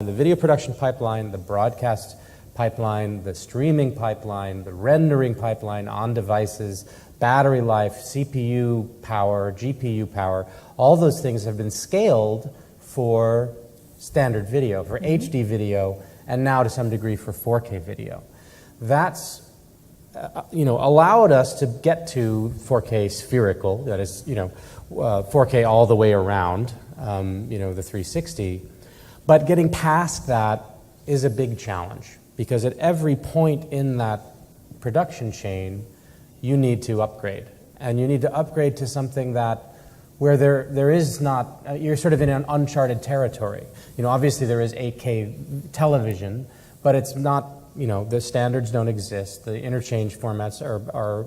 The video production pipeline, the broadcast pipeline, the streaming pipeline, the rendering pipeline on devices, battery life, CPU power, GPU power, all those things have been scaled for standard video, for HD video, and now to some degree for 4K video. That's allowed us to get to 4K spherical, that is, 4K all the way around, the 360. But getting past that is a big challenge, because at every point in that production chain, you need to upgrade. And you need to upgrade to something where there is not, you're sort of in an uncharted territory. Obviously there is 8K television, but it's not, the standards don't exist. The interchange formats are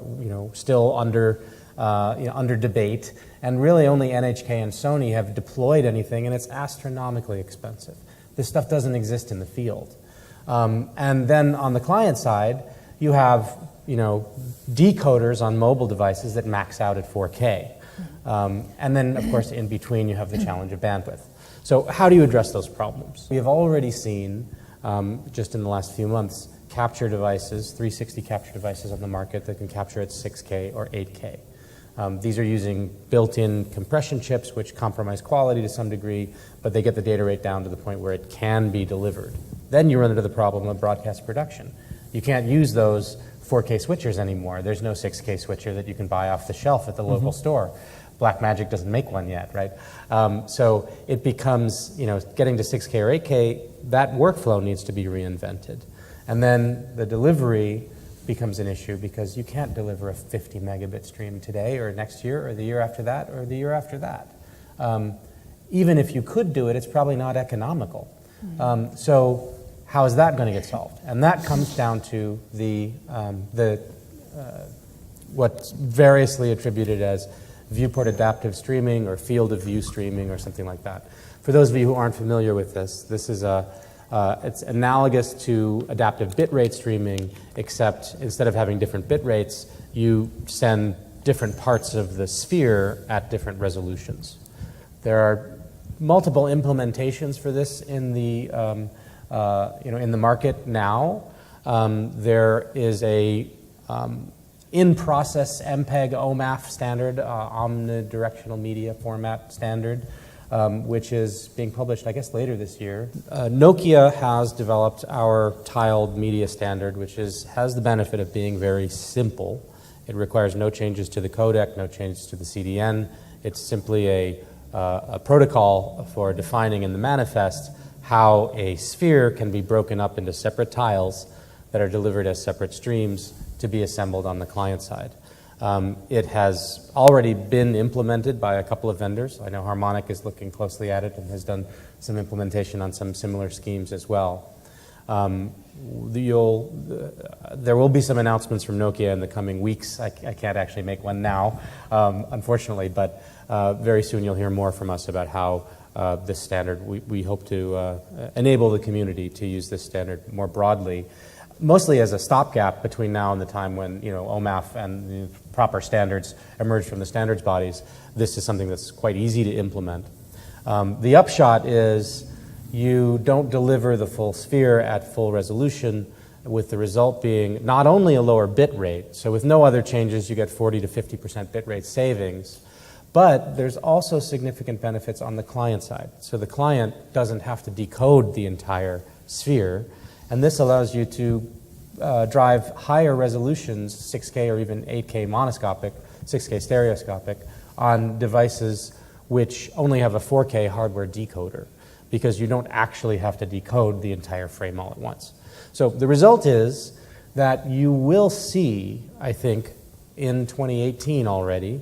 still under debate. And really only NHK and Sony have deployed anything, and it's astronomically expensive. This stuff doesn't exist in the field. And then on the client side, you have, decoders on mobile devices that max out at 4K. And then, of course, in between, you have the challenge of bandwidth. So how do you address those problems? We have already seen, just in the last few months, capture devices, 360 capture devices on the market that can capture at 6K or 8K. These are using built-in compression chips, which compromise quality to some degree, but they get the data rate down to the point where it can be delivered. Then you run into the problem of broadcast production. You can't use those 4K switchers anymore. There's no 6K switcher that you can buy off the shelf at the local store. Blackmagic doesn't make one yet, right? So it becomes, getting to 6K or 8K, that workflow needs to be reinvented. And then the delivery becomes an issue, because you can't deliver a 50 megabit stream today or next year or the year after that or the year after that. Even if you could do it, it's probably not economical. So how is that going to get solved? And that comes down to what's variously attributed as viewport-adaptive streaming or field-of-view streaming or something like that. For those of you who aren't familiar with this, this is it's analogous to adaptive bitrate streaming, except instead of having different bit rates, you send different parts of the sphere at different resolutions. There are multiple implementations for this in the in the market now. There is a in-process MPEG OMAF standard, omnidirectional media format standard, which is being published, I guess, later this year. Nokia has developed our tiled media standard, which has the benefit of being very simple. It requires no changes to the codec, no changes to the CDN. It's simply a protocol for defining in the manifest how a sphere can be broken up into separate tiles that are delivered as separate streams to be assembled on the client side. It has already been implemented by a couple of vendors. I know Harmonic is looking closely at it and has done some implementation on some similar schemes as well. There will be some announcements from Nokia in the coming weeks. I can't actually make one now, unfortunately, but very soon you'll hear more from us about how this standard, we hope to enable the community to use this standard more broadly, mostly as a stopgap between now and the time when OMAF and the proper standards emerge from the standards bodies. This is something that's quite easy to implement. The upshot is you don't deliver the full sphere at full resolution, with the result being not only a lower bit rate, so with no other changes you get 40 to 50% bit rate savings, but there's also significant benefits on the client side. So the client doesn't have to decode the entire sphere, and this allows you to drive higher resolutions, 6K or even 8K monoscopic, 6K stereoscopic, on devices which only have a 4K hardware decoder, because you don't actually have to decode the entire frame all at once. So the result is that you will see, I think, in 2018 already,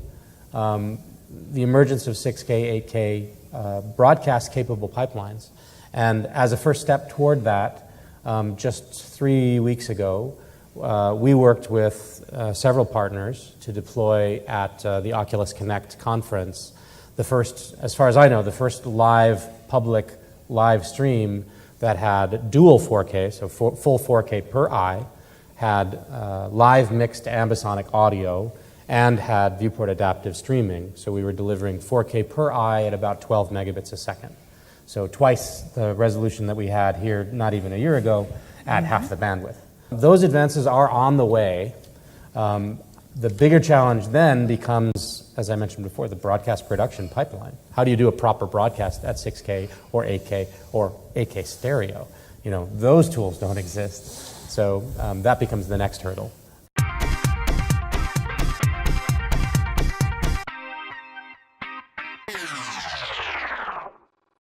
the emergence of 6K, 8K broadcast-capable pipelines. And as a first step toward that, just 3 weeks ago, we worked with several partners to deploy at the Oculus Connect conference the first, as far as I know, the first public live stream that had dual 4K, so full 4K per eye, had live mixed ambisonic audio, and had viewport adaptive streaming. So we were delivering 4K per eye at about 12 megabits a second. So twice the resolution that we had here not even a year ago at half the bandwidth. Those advances are on the way. The bigger challenge then becomes, as I mentioned before, the broadcast production pipeline. How do you do a proper broadcast at 6K or 8K or 8K stereo? You know, those tools don't exist. So that becomes the next hurdle.